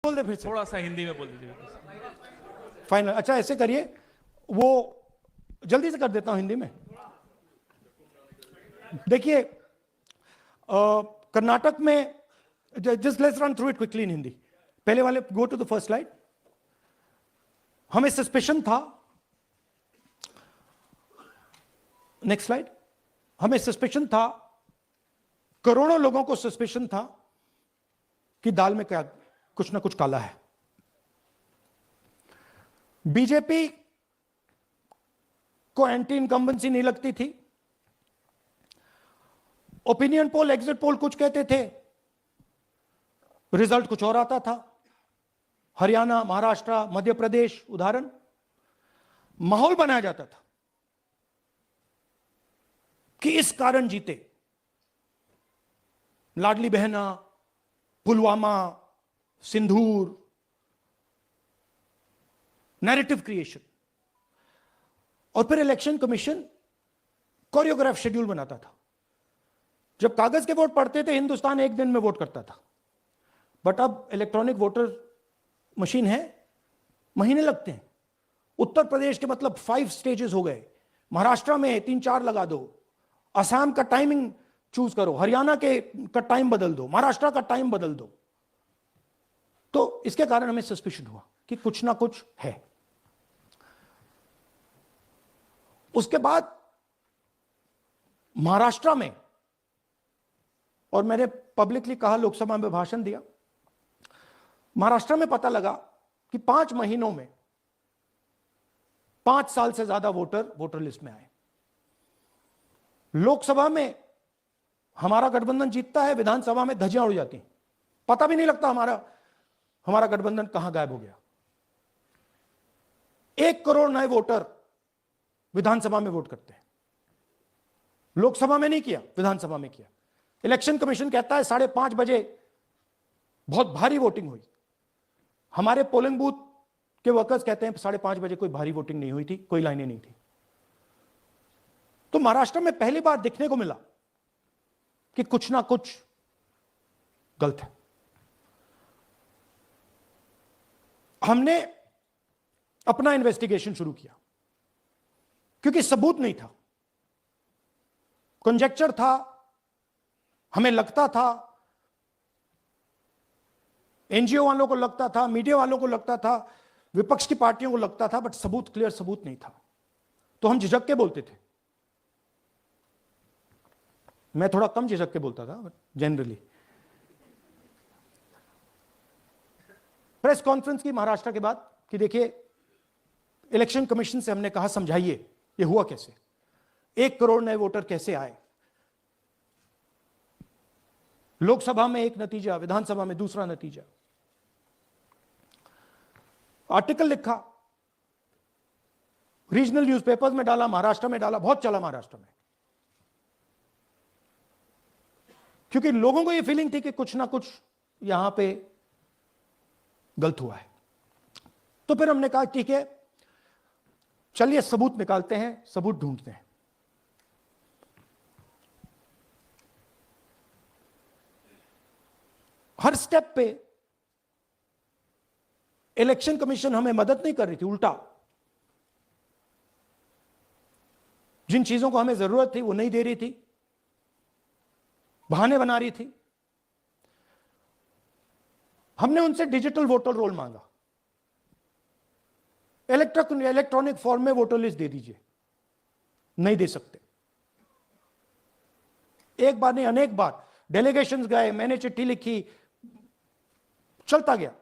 बोल दे फिर से, थोड़ा सा हिंदी में बोल दीजिए। फाइनल। अच्छा ऐसे करिए, वो जल्दी से कर देता हूं हिंदी में। देखिए कर्नाटक में, just let's run through it quickly in Hindi. पहले वाले go to the first slide. हमें सस्पेशन था, नेक्स्ट स्लाइड। हमें सस्पेशन था, करोड़ों लोगों को सस्पेशन था कि दाल में क्या कुछ ना कुछ काला है। बीजेपी को एंटी इनकम्बेंसी नहीं लगती थी। ओपिनियन पोल, एग्जिट पोल कुछ कहते थे, रिजल्ट कुछ और आता था। हरियाणा, महाराष्ट्र, मध्य प्रदेश उदाहरण, माहौल बनाया जाता था कि इस कारण जीते। लाडली बहना, पुलवामा, सिंदूर, नैरेटिव क्रिएशन। और फिर इलेक्शन कमीशन कोरियोग्राफ शेड्यूल बनाता था। जब कागज के वोट पड़ते थे, हिंदुस्तान एक दिन में वोट करता था, बट अब इलेक्ट्रॉनिक वोटर मशीन है, महीने लगते हैं। उत्तर प्रदेश के मतलब 5 स्टेजेस हो गए, महाराष्ट्र में 3-4 लगा दो, असम का टाइमिंग चूज करो, हरियाणा के का टाइम बदल दो, महाराष्ट्र का टाइम बदल दो। तो इसके कारण हमें सस्पिशन हुआ कि कुछ ना कुछ है। उसके बाद महाराष्ट्र में, और मैंने पब्लिकली कहा, लोकसभा में भाषण दिया, महाराष्ट्र में पता लगा कि 5 महीनों में 5 साल से ज्यादा वोटर लिस्ट में आए। लोकसभा में हमारा गठबंधन जीतता है, विधानसभा में धज्जियां उड़ जाती हैं, पता भी नहीं लगता हमारा गठबंधन कहां गायब हो गया। 1 करोड़ नए वोटर विधानसभा में वोट करते हैं। लोकसभा में नहीं किया, विधानसभा में किया। इलेक्शन कमीशन कहता है 5:30 बजे बहुत भारी वोटिंग हुई। हमारे पोलिंग बूथ के वर्कर्स कहते हैं 5:30 बजे कोई भारी वोटिंग नहीं हुई थी, कोई लाइनें नहीं थी। तो महाराष्ट्र में पहली बार देखने को मिला कि कुछ ना कुछ गलत है। हमने अपना इन्वेस्टिगेशन शुरू किया, क्योंकि सबूत नहीं था, कंजेक्चर था। हमें लगता था, एनजीओ वालों को लगता था, मीडिया वालों को लगता था, विपक्ष की पार्टियों को लगता था, बट सबूत, क्लियर सबूत नहीं था। तो हम झिझक के बोलते थे। मैं थोड़ा कम झिझक के बोलता था, बट जनरली। प्रेस कॉन्फ्रेंस की महाराष्ट्र के बाद कि देखिए, इलेक्शन कमीशन से हमने कहा समझाइए ये हुआ कैसे, 1 करोड़ नए वोटर कैसे आए। लोकसभा में एक नतीजा, विधानसभा में दूसरा नतीजा। आर्टिकल लिखा, रीजनल न्यूज़पेपर्स में डाला, महाराष्ट्र में डाला, बहुत चला महाराष्ट्र में, क्योंकि लोगों को यह फीलिंग थी कि कुछ ना कुछ यहां पे गलत हुआ है। तो फिर हमने कहा ठीक है, चलिए सबूत निकालते हैं, सबूत ढूंढते हैं। हर स्टेप पे इलेक्शन कमीशन हमें मदद नहीं कर रही थी, उल्टा जिन चीजों को हमें जरूरत थी वो नहीं दे रही थी, बहाने बना रही थी। हमने उनसे डिजिटल वोटर रोल मांगा, इलेक्ट्रॉनिक फॉर्म में वोटर लिस्ट दे दीजिए, नहीं दे सकते। एक बार नहीं, अनेक बार डेलीगेशंस गए, मैंने चिट्ठी लिखी, चलता गया,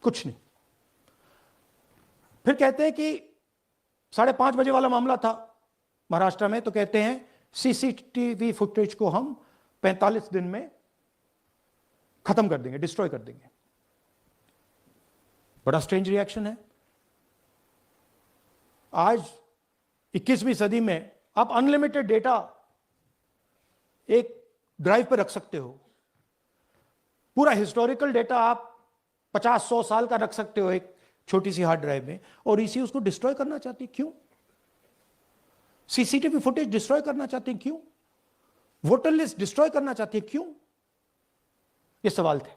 कुछ नहीं। फिर कहते हैं कि 5:30 बजे वाला मामला था महाराष्ट्र में, तो कहते हैं सीसीटीवी फुटेज को हम 45 दिन में खत्म कर देंगे, डिस्ट्रॉय कर देंगे। बड़ा स्ट्रेंज रिएक्शन है। आज 21वीं सदी में आप अनलिमिटेड डेटा एक ड्राइव पर रख सकते हो, पूरा हिस्टोरिकल डेटा आप 50-100 साल का रख सकते हो एक छोटी सी हार्ड ड्राइव में, और इसी उसको डिस्ट्रॉय करना चाहती है। क्यों? सीसीटीवी फुटेज डिस्ट्रॉय करना चाहती है, क्यों? वोटर लिस्ट डिस्ट्रॉय करना चाहती है, क्यों? ये सवाल थे,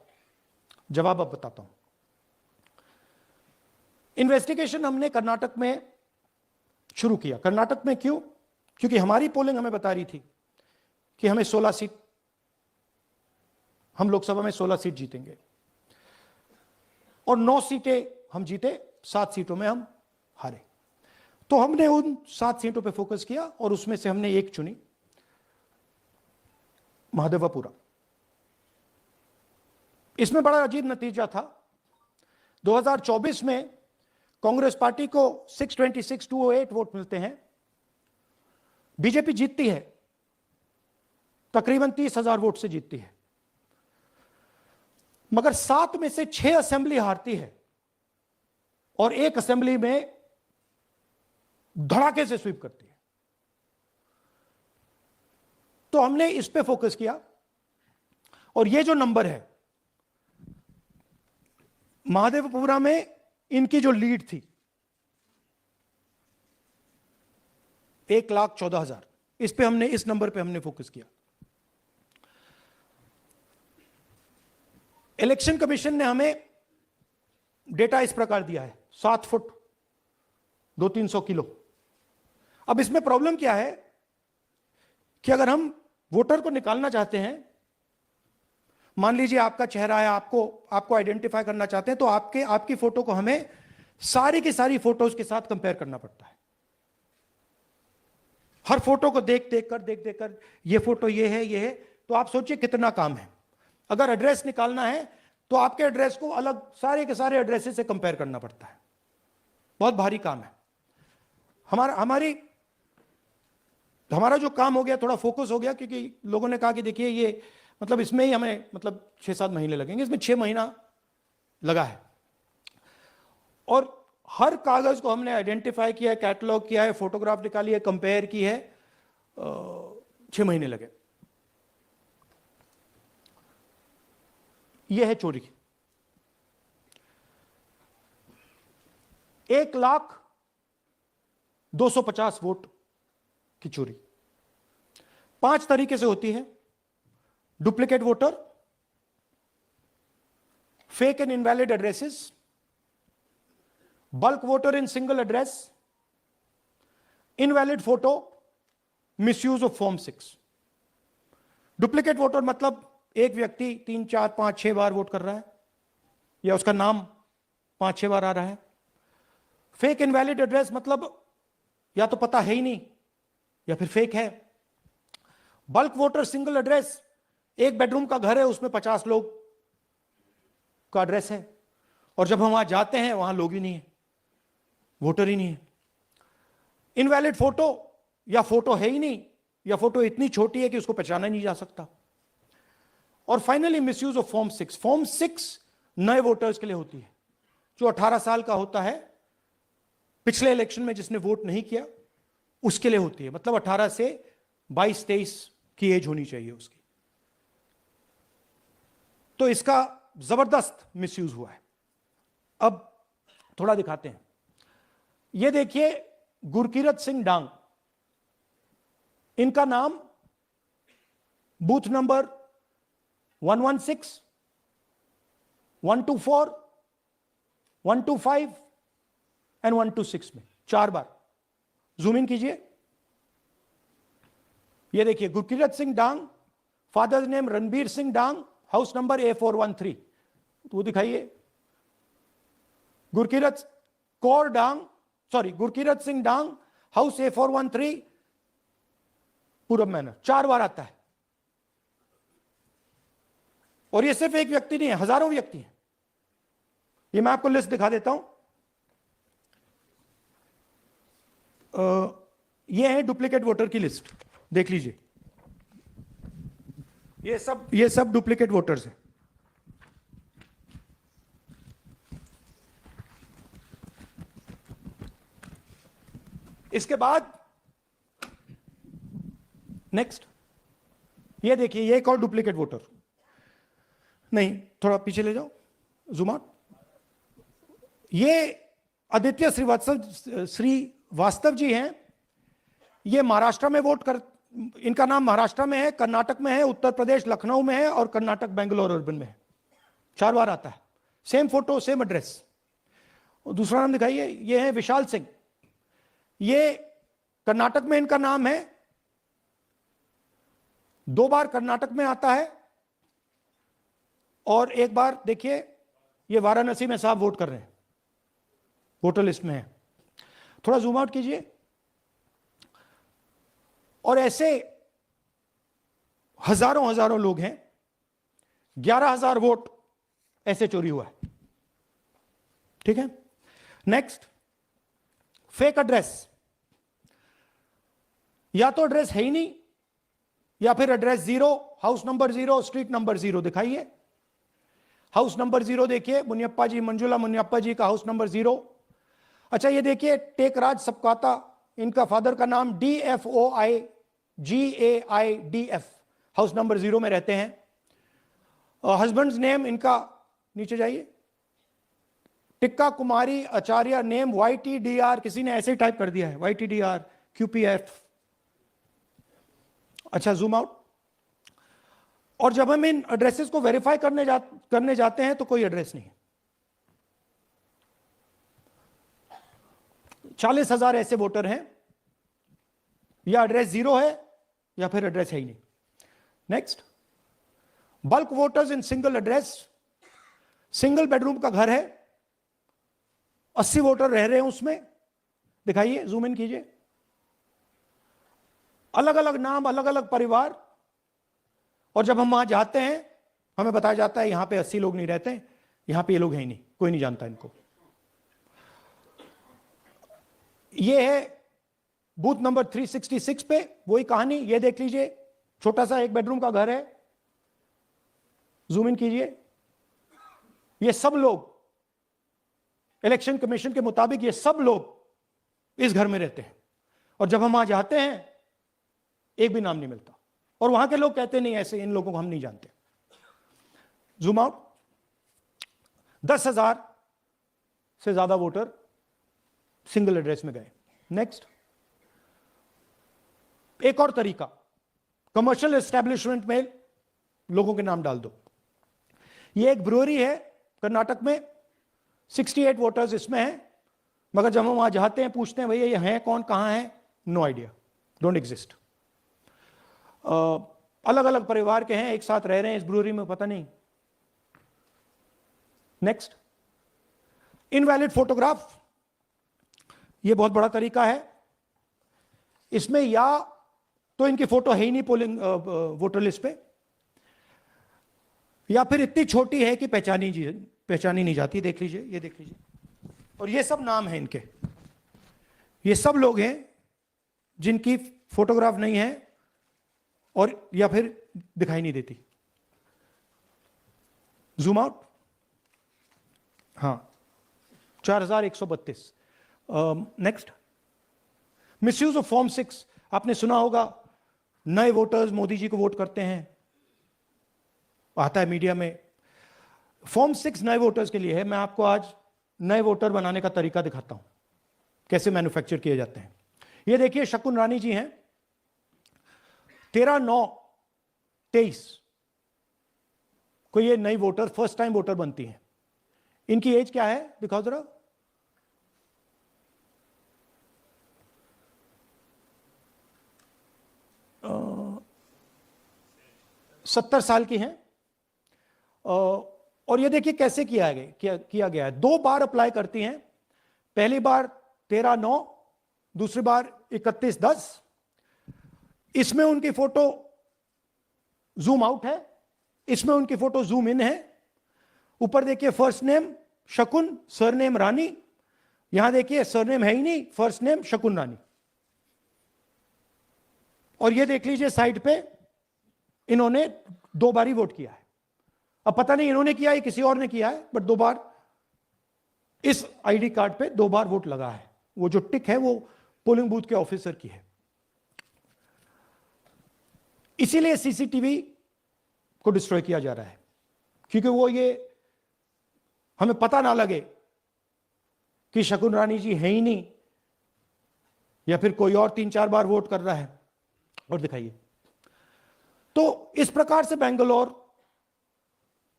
जवाब अब बताता हूं। इन्वेस्टिगेशन हमने कर्नाटक में शुरू किया। कर्नाटक में क्यों? क्योंकि हमारी पोलिंग हमें बता रही थी कि हमें 16 सीट, हम लोकसभा में 16 सीट जीतेंगे और 9 सीटें हम जीते, 7 सीटों में हम हारे। तो हमने उन 7 सीटों पे फोकस किया और उसमें से हमने एक चुनी, महादेवपुरा। इसमें बड़ा अजीब नतीजा था। 2024 में कांग्रेस पार्टी को 626-208 वोट मिलते हैं, बीजेपी जीतती है, तकरीबन 30,000 वोट से जीतती है, मगर 7 में से 6 असेंबली हारती है और 1 असेंबली में धड़ाके से स्वीप करती है। तो हमने इस पे फोकस किया और ये जो नंबर है, महादेवपुरा में इनकी जो लीड थी 1,14,000, इस पे हमने, इस नंबर पे हमने फोकस किया। इलेक्शन कमीशन ने हमें डेटा इस प्रकार दिया है, 7 फुट 200-300 किलो। अब इसमें प्रॉब्लम क्या है कि अगर हम वोटर को निकालना चाहते हैं, मान लीजिए आपका चेहरा है, आपको आइडेंटिफाई करना चाहते हैं, तो आपकी फोटो को हमें सारी की सारी फोटोज के साथ कंपेयर करना पड़ता है। हर फोटो को देख कर ये फोटो ये है, तो आप सोचिए कितना काम है। अगर एड्रेस निकालना है तो आपके एड्रेस को अलग सारे के सारे एड्रेसेस से कंपेयर करना पड़ता है, बहुत भारी काम है। हमारा जो काम हो गया, थोड़ा फोकस हो गया, क्योंकि लोगों ने कहा कि देखिए ये मतलब इसमें ही हमें मतलब 6-7 महीने लगेंगे, इसमें 6 महीना लगा है और हर कागज को हमने आइडेंटिफाई किया है, कैटलॉग किया है, फोटोग्राफ निकाली है, कंपेयर की है, 6 महीने लगे। यह है चोरी। 1,02,50 वोट की चोरी 5 तरीके से होती है। Duplicate voter, fake and invalid addresses, bulk voter in single address, invalid photo, misuse of form 6। Duplicate voter मतलब एक व्यक्ति 3, 4, 5, 6 बार वोट कर रहा है या उसका नाम 5-6 बार आ रहा है। फेक इनवैलिड एड्रेस मतलब या तो पता है ही नहीं या फिर फेक है। बल्क वोटर सिंगल एड्रेस, एक बेडरूम का घर है, उसमें 50 लोग का एड्रेस है और जब हम वहां जाते हैं वहां लोग ही नहीं है, वोटर ही नहीं है। इनवैलिड फोटो, या फोटो है ही नहीं या फोटो इतनी छोटी है कि उसको पहचाना नहीं जा सकता। और finally misuse of form 6। Form 6 नए वोटर्स के लिए होती है, जो 18 साल का होता है, पिछले इलेक्शन में जिसने वोट नहीं किया उसके लिए होती है। मतलब 18 से 22-23 की एज होनी चाहिए उसकी। तो इसका जबरदस्त मिसयूज हुआ है। अब थोड़ा दिखाते हैं। ये देखिए गुरकीरत सिंह डांग, इनका नाम बूथ नंबर 116, 124, 125 एंड 126 में 4 बार। जूम इन कीजिए। ये देखिए गुरकीरत सिंह डांग, फादर नेम रणबीर सिंह डांग, हाउस नंबर A413। तो दिखाइए गुरकीरत सिंह डांग, हाउस A413, पूरब मैनर। 4 बार आता है। और ये सिर्फ एक व्यक्ति नहीं है, हजारों व्यक्ति हैं। ये मैं आपको लिस्ट दिखा देता हूं। ये है डुप्लीकेट वोटर की लिस्ट, देख लीजिए। ये सब डुप्लीकेट वोटर्स हैं। इसके बाद नेक्स्ट, ये देखिए, ये एक और डुप्लीकेट वोटर। नहीं, थोड़ा पीछे ले जाओ, जूम आउट। ये आदित्य श्रीवास्तव जी हैं। ये महाराष्ट्र में इनका नाम महाराष्ट्र में है, कर्नाटक में है, उत्तर प्रदेश लखनऊ में है और कर्नाटक बेंगलोर अर्बन में है। 4 बार आता है, सेम फोटो सेम एड्रेस। और दूसरा नाम दिखाइए, ये है विशाल सिंह, ये कर्नाटक में इनका नाम है, 2 बार कर्नाटक में आता है और 1 बार देखिए ये वाराणसी में साहब वोट कर रहे हैं, वोटर लिस्ट में है। थोड़ा जूम आउट कीजिए। और ऐसे हजारों लोग हैं, 11,000 वोट ऐसे चोरी हुआ है। ठीक है, नेक्स्ट, फेक एड्रेस। या तो एड्रेस है ही नहीं, या फिर address 0, house number 0, street number 0। दिखाइए हाउस नंबर 0, देखिए मुनियप्पा जी, मंजुला मुनियप्पा जी का हाउस नंबर 0। अच्छा ये देखिए टेकराज सबकाता, इनका फादर का नाम DFOIGAIDF, हाउस नंबर 0 में रहते हैं। हस्बैंड्स नेम इनका, नीचे जाइए, टिक्का कुमारी आचार्य, नेम YTDR, किसी ने ऐसे ही टाइप कर दिया है YTDR QPF। अच्छा जूम आउट। और जब हम इन एड्रेसेस को वेरीफाई करने जाते हैं तो कोई एड्रेस नहीं है। 40,000 ऐसे वोटर हैं, या एड्रेस 0 है या फिर एड्रेस है ही नहीं। Next, bulk voters in single address. Single bedroom का घर है, 80 वोटर रह रहे हैं उसमें। दिखाइए, जूम इन कीजिए, अलग अलग नाम, अलग अलग परिवार। और जब हम वहां जाते हैं हमें बताया जाता है यहां पे 80 लोग नहीं रहते, यहां पे ये लोग हैं ही नहीं, कोई नहीं जानता इनको। ये है बूथ नंबर 366 पे वही कहानी, ये देख लीजिए, छोटा सा 1 बेडरूम का घर है। जूम इन कीजिए, ये सब लोग इलेक्शन कमीशन के मुताबिक, ये सब लोग इस घर में रहते हैं। और जब हम वहां जाते हैं एक भी नाम नहीं मिलता, और वहां के लोग कहते नहीं ऐसे, इन लोगों को हम नहीं जानते। Zoom out. 10,000 से ज्यादा वोटर सिंगल एड्रेस में गए। नेक्स्ट, एक और तरीका, कमर्शियल एस्टेब्लिशमेंट में लोगों के नाम डाल दो। ये एक ब्रूअरी है कर्नाटक में, 68 वोटर्स इसमें हैं, मगर जब हम वहां जाते हैं पूछते हैं भैया ये हैं कौन, कहां है, नो आइडिया, डोंट एग्जिस्ट। अलग अलग परिवार के हैं, एक साथ रह रहे हैं इस ब्रूअरी में, पता नहीं। Next, invalid photograph. ये बहुत बड़ा तरीका है। इसमें या तो इनकी फोटो है ही नहीं पोलिंग वोटर लिस्ट पे, या फिर इतनी छोटी है कि पहचानी नहीं जाती। देख लीजिए, ये देख लीजिए, और ये सब नाम है इनके, ये सब लोग हैं जिनकी फोटोग्राफ नहीं है और या फिर दिखाई नहीं देती। Zoom out. हाँ, 4132। Next, misuse of form 6। आपने सुना होगा नए वोटर्स मोदी जी को वोट करते हैं, आता है मीडिया में। फॉर्म 6 नए वोटर्स के लिए है। मैं आपको आज नए वोटर बनाने का तरीका दिखाता हूं, कैसे मैन्युफैक्चर किए जाते हैं। ये देखिए शकुन रानी जी हैं, 13/9/23 को ये नई वोटर, फर्स्ट टाइम वोटर बनती हैं। इनकी एज क्या है, दिखाओ जरा। अ, 70 साल की हैं। और ये देखिए कैसे किया गया है। 2 बार अप्लाई करती हैं, पहली बार 13/9, दूसरी बार 31/10। इसमें उनकी फोटो जूम आउट है, इसमें उनकी फोटो जूम इन है। ऊपर देखिए फर्स्ट नेम शकुन, सरनेम रानी। यहां देखिए सरनेम है ही नहीं, फर्स्ट नेम शकुन रानी। और ये देख लीजिए साइड पे इन्होंने 2 बार ही वोट किया है। अब पता नहीं इन्होंने किया है किसी और ने किया है, बट 2 बार इस आईडी कार्ड पे 2 बार वोट लगा है। वो जो टिक है वो पोलिंग बूथ के ऑफिसर की है। इसीलिए सीसीटीवी को डिस्ट्रॉय किया जा रहा है, क्योंकि वो ये हमें पता ना लगे कि शकुन रानी जी है ही नहीं, या फिर कोई और 3-4 बार वोट कर रहा है। और दिखाइए, तो इस प्रकार से बेंगलोर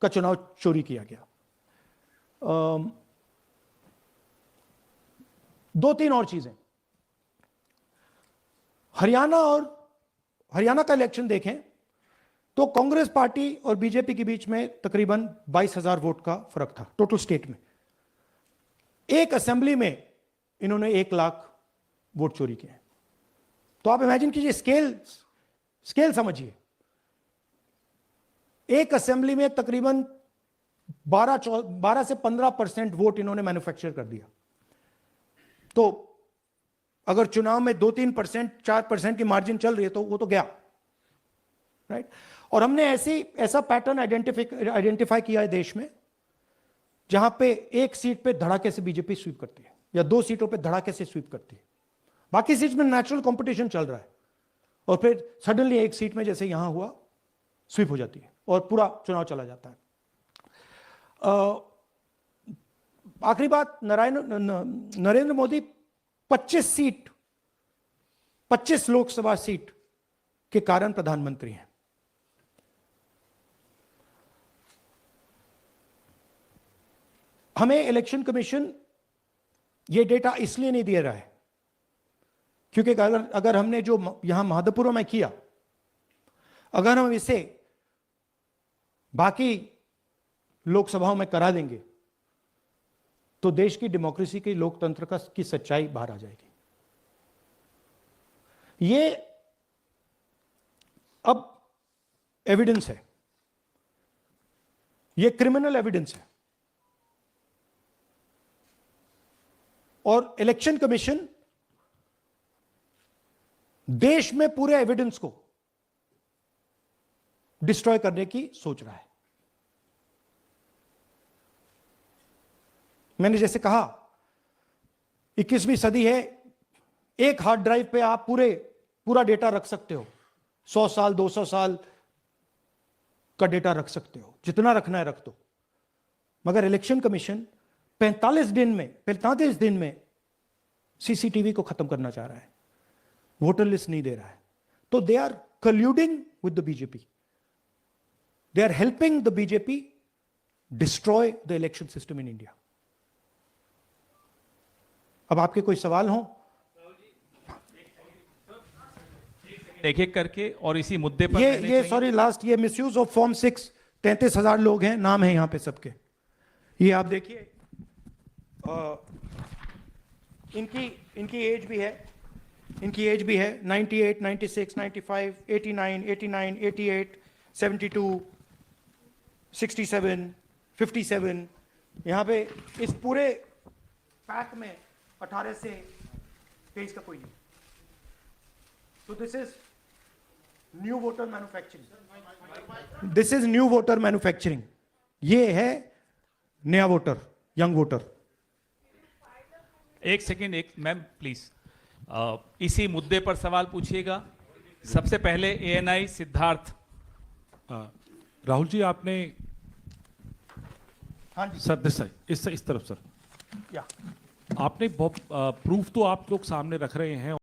का चुनाव चोरी किया गया। दो तीन और चीजें, हरियाणा का इलेक्शन देखें तो कांग्रेस पार्टी और बीजेपी के बीच में तकरीबन 22,000 वोट का फर्क था टोटल स्टेट में। एक असेंबली में इन्होंने 1 लाख वोट चोरी किए। तो आप इमेजिन कीजिए, स्केल समझिए। एक असेंबली में तकरीबन 12 से 15% वोट इन्होंने मैन्युफैक्चर कर दिया। तो अगर चुनाव में 2-3%, 4% की मार्जिन चल रही है तो वो तो गया, राइट। और हमने ऐसा पैटर्न आइडेंटिफाई किया है देश में, जहां पे एक सीट पे धड़ाके से बीजेपी स्वीप करती है या 2 सीटों पे धड़ाके से स्वीप करती है। बाकी सीट में नेचुरल कंपटीशन चल रहा है और फिर सडनली एक सीट में जैसे यहां हुआ स्वीप हो जाती है और पूरा चुनाव चला जाता है। आखिरी बात, नरेंद्र मोदी 25 लोकसभा सीट के कारण प्रधानमंत्री हैं। हमें इलेक्शन कमीशन ये डेटा इसलिए नहीं दे रहा है क्योंकि अगर हमने जो यहां महादपुरम में किया, अगर हम इसे बाकी लोकसभाओं में करा देंगे तो देश की डेमोक्रेसी की, लोकतंत्र की सच्चाई बाहर आ जाएगी। ये अब एविडेंस है, ये क्रिमिनल एविडेंस है। और इलेक्शन कमीशन देश में पूरे एविडेंस को डिस्ट्रॉय करने की सोच रहा है। मैंने जैसे कहा 21वीं सदी है, एक हार्ड ड्राइव पे आप पूरा डेटा रख सकते हो, 100 साल 200 साल का डेटा रख सकते हो, जितना रखना है रख दो। मगर इलेक्शन कमीशन 45 दिन में सीसीटीवी को खत्म करना चाह रहा है, वोटर लिस्ट नहीं दे रहा है। तो they are colluding with the BJP, they are helping the BJP destroy the election system in India. अब आपके कोई सवाल हो? एक एक करके और इसी मुद्दे पर ये सॉरी लास्ट, ये मिसयूज ऑफ फॉर्म 6, 33,000 लोग हैं, नाम है यहां पे सबके। ये आप देखिए, इनकी एज भी है, 98, 96, 95, 89, 88, 72, 67, 57। यहां पे इस पूरे पैक में 18 से 23 का कोई नहीं। तो this is new voter manufacturing, ये है नया वोटर, यंग वोटर। एक सेकेंड, मैम प्लीज, इसी मुद्दे पर सवाल पूछिएगा। सबसे पहले एएनआई सिद्धार्थ। राहुल जी, आपने, हाँ जी सर दिस साइड, इस तरफ सर, या आपने बहुत प्रूफ तो आप लोग सामने रख रहे हैं